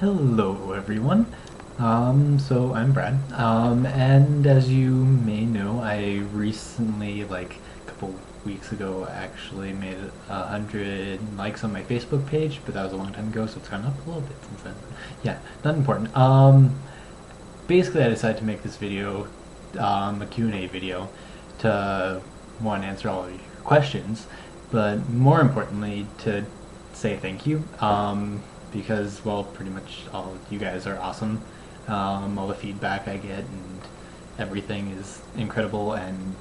Hello everyone. So I'm Brad. And as you may know, I recently, like a couple weeks ago, actually made 100 likes on my Facebook page, but that was a long time ago, so it's gone up a little bit since then. Yeah, not important. Basically I decided to make this video, a Q&A video, to, one, answer all of your questions, but more importantly, to say thank you. Because, well, pretty much all of you guys are awesome. All the feedback I get and everything is incredible, and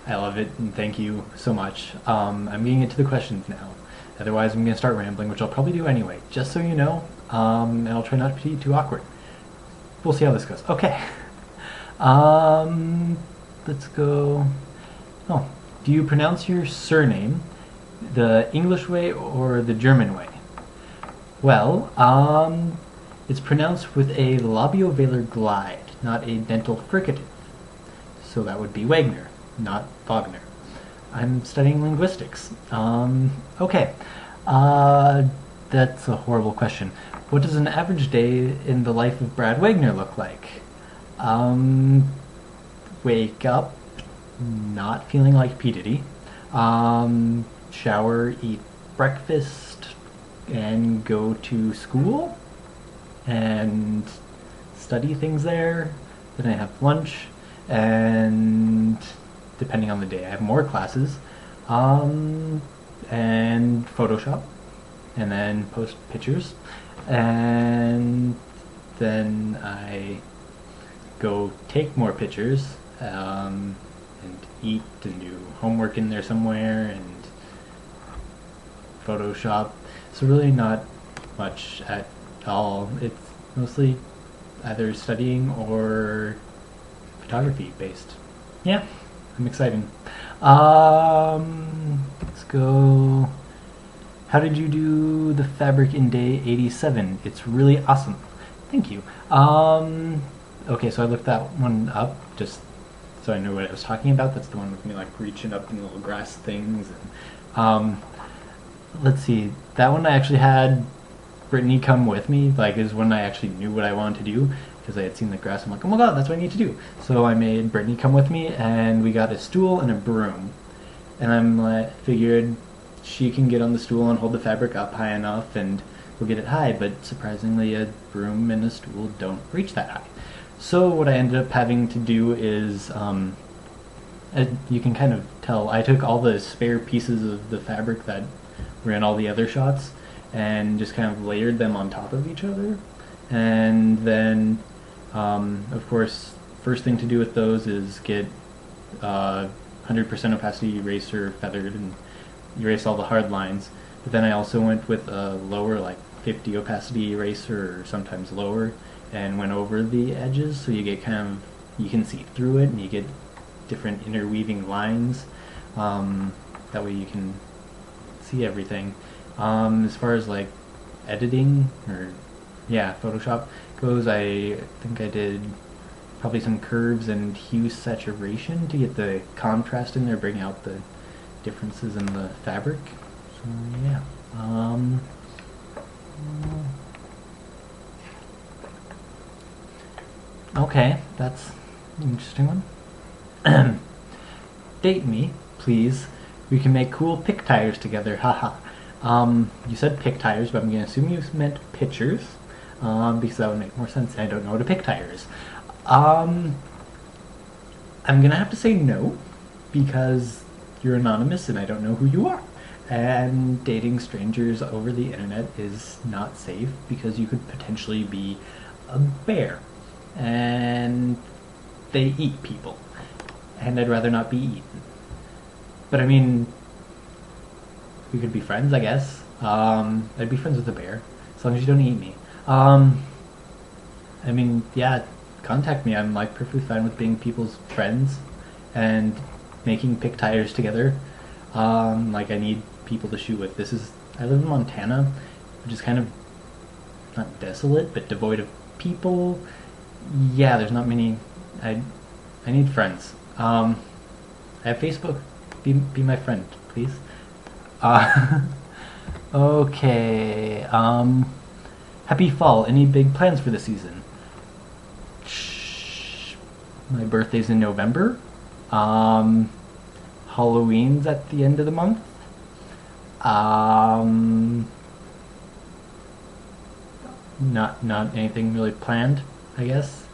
I love it, and thank you so much. I'm getting into the questions now. Otherwise, I'm going to start rambling, which I'll probably do anyway, just so you know, and I'll try not to be too awkward. We'll see how this goes. Okay. Let's go. Oh, do you pronounce your surname the English way or the German way? Well, it's pronounced with a labiovelar glide, not a dental fricative. So that would be Wagner, not Wagner. I'm studying linguistics. Okay. That's a horrible question. What does an average day in the life of Brad.Wagner look like? Wake up, not feeling like P. Diddy. Shower, eat breakfast, and go to school and study things there. Then I have lunch, and depending on the day I have more classes, and Photoshop, and then post pictures, and then I go take more pictures, and eat and do homework in there somewhere, and Photoshop. So really not much at all. It's mostly either studying or photography based. Yeah, I'm excited. Let's go. How did you do the fabric in day 87? It's really awesome. Thank you. Okay, so I looked that one up just so I knew what I was talking about. That's the one with me like reaching up in the little grass things. And, let's see, that one I actually had Brittany come with me, like is when I actually knew what I wanted to do, because I had seen the grass. I'm like, oh my god, that's what I need to do. So I made Brittany come with me, and we got a stool and a broom. And I'm like, figured she can get on the stool and hold the fabric up high enough, and we'll get it high. But surprisingly, a broom and a stool don't reach that high. So what I ended up having to do is, you can kind of tell, I took all the spare pieces of the fabric that were in all the other shots and just kind of layered them on top of each other. And then, of course, first thing to do with those is get 100% opacity eraser feathered and erase all the hard lines. But then I also went with a lower, like 50 opacity eraser, or sometimes lower, and went over the edges, so you get kind of, you can see through it, and you get different interweaving lines. That way you can see everything. As far as like editing, or yeah, Photoshop goes, I think I did probably some curves and hue saturation to get the contrast in there, bring out the differences in the fabric. So yeah. Okay, that's an interesting one. Date me, please. We can make cool pic tires together, haha. You said pic tires, but I'm going to assume you meant pictures, because that would make more sense. I don't know what a pic tire is. I'm going to have to say no, because you're anonymous and I don't know who you are. And dating strangers over the internet is not safe, because you could potentially be a bear. And they eat people. And I'd rather not be eaten. But I mean, we could be friends, I guess. I'd be friends with the bear, as long as you don't eat me. I mean, yeah, contact me. I'm like perfectly fine with being people's friends and making pic tires together. Like I need people to shoot with. I live in Montana, which is kind of not desolate, but devoid of people. Yeah, there's not many. I need friends. I have Facebook. Be my friend, please. Okay. Happy fall. Any big plans for the season? My birthday's in November. Halloween's at the end of the month. Not anything really planned, I guess.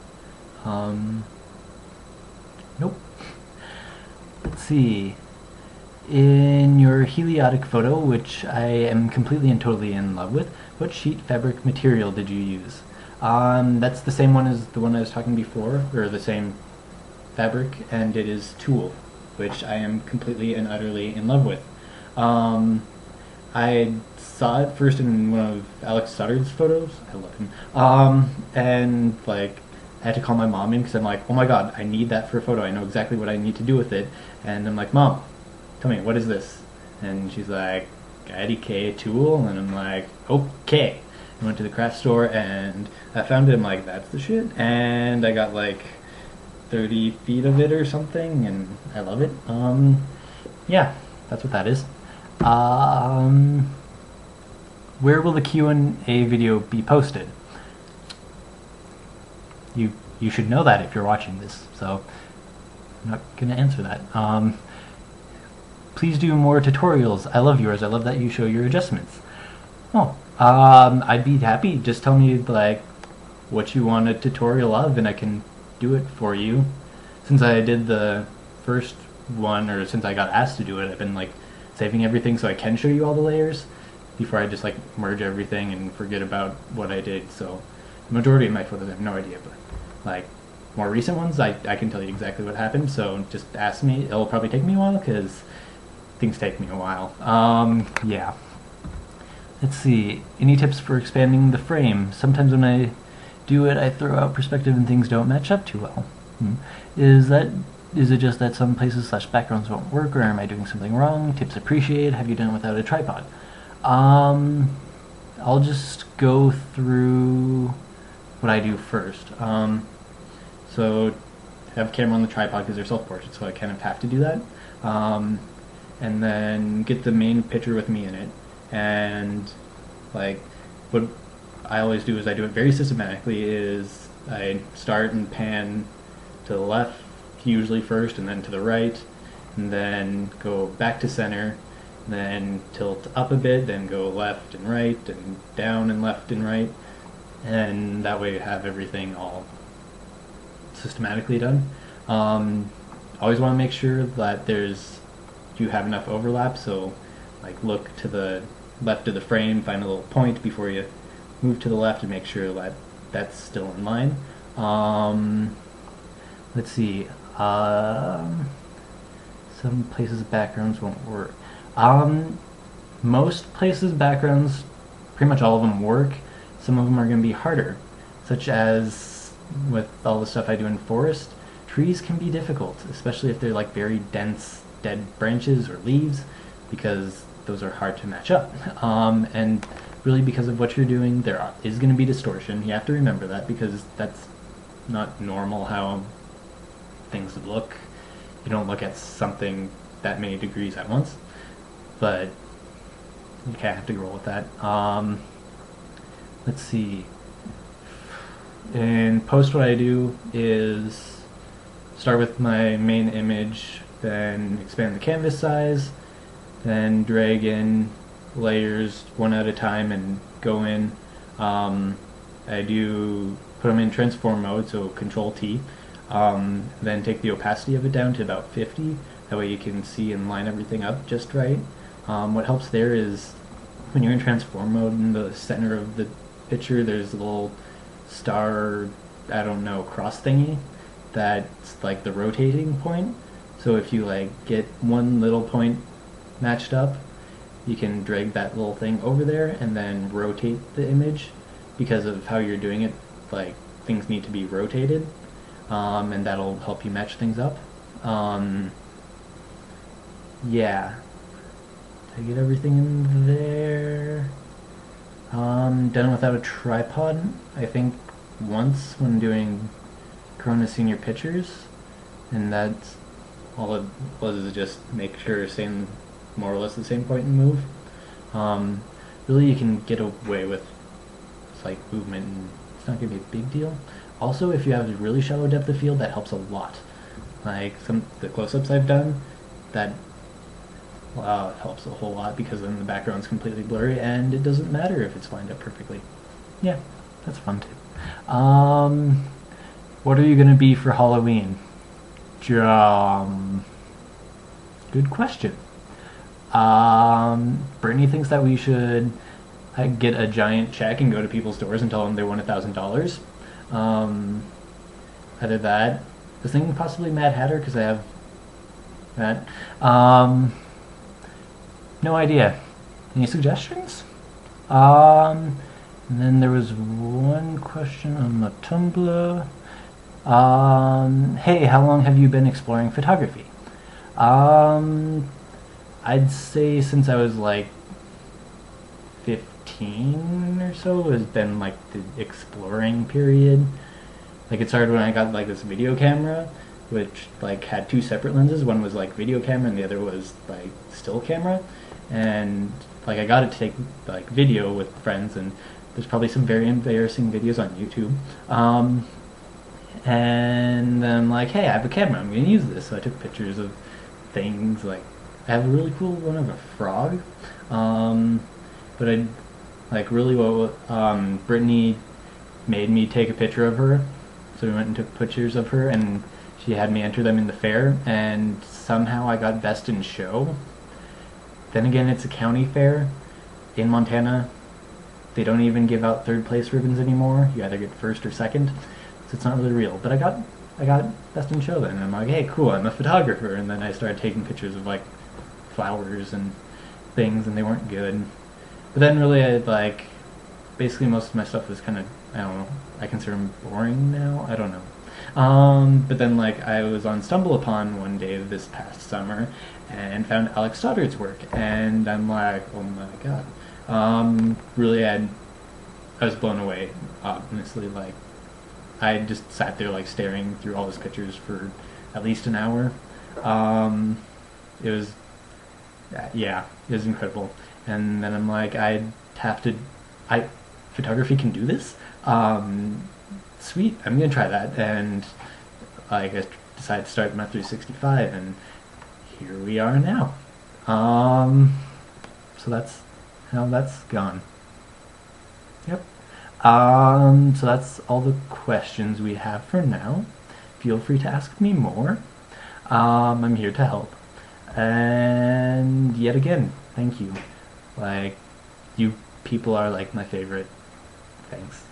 Nope. Let's see. In your heliotic photo, which I am completely and totally in love with, what sheet fabric material did you use? That's the same one as the one I was talking before, or the same fabric, and it is tulle, which I am completely and utterly in love with. I saw it first in one of Alex Stoddard's photos. I love him. And like, I had to call my mom in because I'm like, oh my god, I need that for a photo. I know exactly what I need to do with it. And I'm like, Mom, tell me, what is this? And she's like, IDK tulle. And I'm like, okay. I went to the craft store and I found it. I'm like, that's the shit. And I got like 30 feet of it or something, and I love it. Yeah, that's what that is. Where will the Q&A video be posted? You should know that if you're watching this, so I'm not gonna answer that. Please do more tutorials. I love yours. I love that you show your adjustments. Oh, I'd be happy. Just tell me like what you want a tutorial of, and I can do it for you. Since I did the first one, or since I got asked to do it, I've been like saving everything so I can show you all the layers before I just like merge everything and forget about what I did. So the majority of my photos I have no idea, but like more recent ones I can tell you exactly what happened, so just ask me. It'll probably take me a while because things take me a while. Yeah. Let's see. Any tips for expanding the frame? Sometimes when I do it, I throw out perspective and things don't match up too well. Is it just that some places / backgrounds won't work, or am I doing something wrong? Tips appreciated. Have you done it without a tripod? I'll just go through what I do first. So have camera on the tripod because they're self-portrait, so I kind of have to do that. And then get the main picture with me in it. And like what I always do is I do it very systematically. Is I start and pan to the left usually first, and then to the right, and then go back to center, then tilt up a bit, then go left and right, and down and left and right, and that way you have everything all systematically done. Always want to make sure that you have enough overlap, so like look to the left of the frame, find a little point before you move to the left, and make sure that that's still in line. Let's see. Some places backgrounds won't work. Most places backgrounds, pretty much all of them work. Some of them are going to be harder, such as with all the stuff I do in forest. Trees can be difficult, especially if they're like very dense dead branches or leaves, because those are hard to match up. And really because of what you're doing, there is going to be distortion. You have to remember that, because that's not normal how things look. You don't look at something that many degrees at once, but you kind of have to roll with that. Let's see. In post, what I do is start with my main image, then expand the canvas size, then drag in layers one at a time and go in. I do put them in transform mode, so Control T. Then take the opacity of it down to about 50. That way you can see and line everything up just right. What helps there is when you're in transform mode, in the center of the picture there's a little star, I don't know, cross thingy that's like the rotating point. So if you like get one little point matched up, you can drag that little thing over there and then rotate the image. Because of how you're doing it, like things need to be rotated, and that'll help you match things up. Yeah. Did I get everything in there? Done without a tripod, I think once when doing Corona Senior pictures, and that's all it was, is just make sure you're staying more or less the same point and move. Really you can get away with slight movement, and it's not going to be a big deal. Also, if you have a really shallow depth of field, that helps a lot. Like the close-ups I've done, that helps a whole lot because then the background's completely blurry and it doesn't matter if it's lined up perfectly. Yeah, that's fun too. What are you gonna be for Halloween? Good question. Brittany thinks that we should get a giant check and go to people's doors and tell them they won $1,000. Either that. I was thinking possibly Mad Hatter because I have that. No idea. Any suggestions? And then there was one question on the Tumblr. Hey, how long have you been exploring photography? I'd say since I was like 15 or so has been like the exploring period. Like it started when I got like this video camera, which like had two separate lenses. One was like video camera and the other was like still camera. And like I got it to take like video with friends, and there's probably some very embarrassing videos on YouTube. And I'm like, hey, I have a camera, I'm gonna use this. So I took pictures of things. Like I have a really cool one of a frog. But I like really Brittany made me take a picture of her. So we went and took pictures of her, and she had me enter them in the fair, and somehow I got best in show. Then again, it's a county fair in Montana. They don't even give out third place ribbons anymore. You either get first or second, so it's not really real. But I got best in show then, and I'm like, hey, cool, I'm a photographer. And then I started taking pictures of like flowers and things, and they weren't good. But then really, basically most of my stuff was kind of, I don't know, I consider them boring now. I don't know. But then like I was on StumbleUpon one day this past summer and found Alex Stoddard's work, and I'm like, oh my god. Really, I was blown away. Honestly, like I just sat there like staring through all his pictures for at least an hour. It was, yeah, it was incredible. And then I'm like, photography can do this? Sweet, I'm gonna try that. And like I decided to start my 365, and here we are now. So that's how that's gone. Yep. So that's all the questions we have for now. Feel free to ask me more. I'm here to help. And yet again, thank you. Like, you people are like my favorite. Thanks.